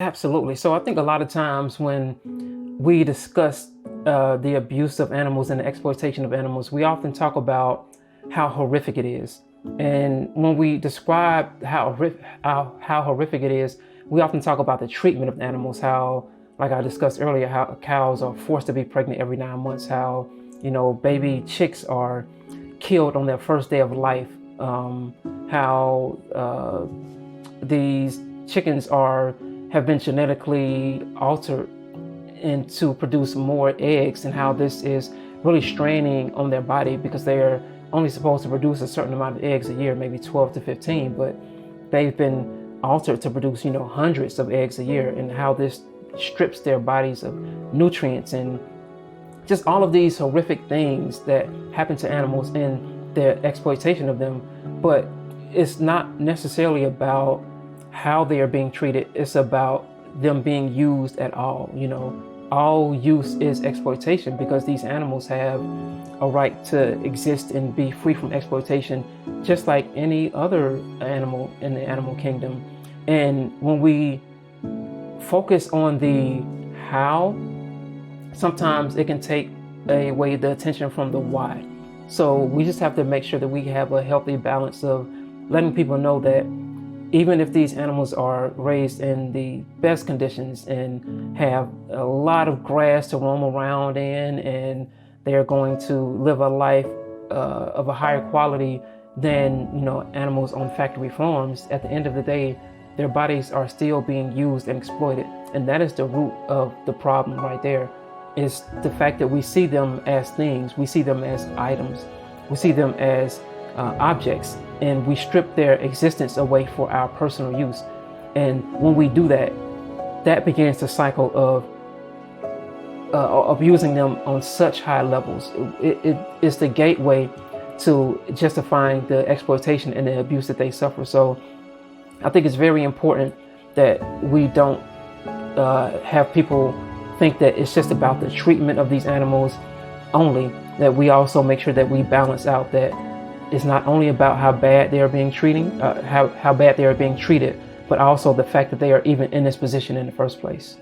Absolutely. So I think a lot of times when we discuss the abuse of animals and the exploitation of animals, we often talk about how horrific it is. And when we describe how horrific it is, we often talk about the treatment of animals, how, like I discussed earlier, how cows are forced to be pregnant every 9 months, how, baby chicks are killed on their first day of life, how these chickens have been genetically altered and to produce more eggs, and how this is really straining on their body because they're only supposed to produce a certain amount of eggs a year, maybe 12 to 15, but they've been altered to produce, hundreds of eggs a year, and how this strips their bodies of nutrients and just all of these horrific things that happen to animals and their exploitation of them. But it's not necessarily about how they are being treated. It's about them being used at all. All use is exploitation, because these animals have a right to exist and be free from exploitation, just like any other animal in the animal kingdom. And when we focus on the how, sometimes it can take away the attention from the why. So we just have to make sure that we have a healthy balance of letting people know that even if these animals are raised in the best conditions and have a lot of grass to roam around in, and they're going to live a life of a higher quality than animals on factory farms, at the end of the day, their bodies are still being used and exploited. And that is the root of the problem right there, is the fact that we see them as things, we see them as items, we see them as objects, and we strip their existence away for our personal use. And when we do that, that begins the cycle of abusing them on such high levels. It is the gateway to justifying the exploitation and the abuse that they suffer. So I think it's very important that we don't have people think that it's just about the treatment of these animals only, that we also make sure that we balance out that it's not only about how bad they are being how bad they are being treated, but also the fact that they are even in this position in the first place.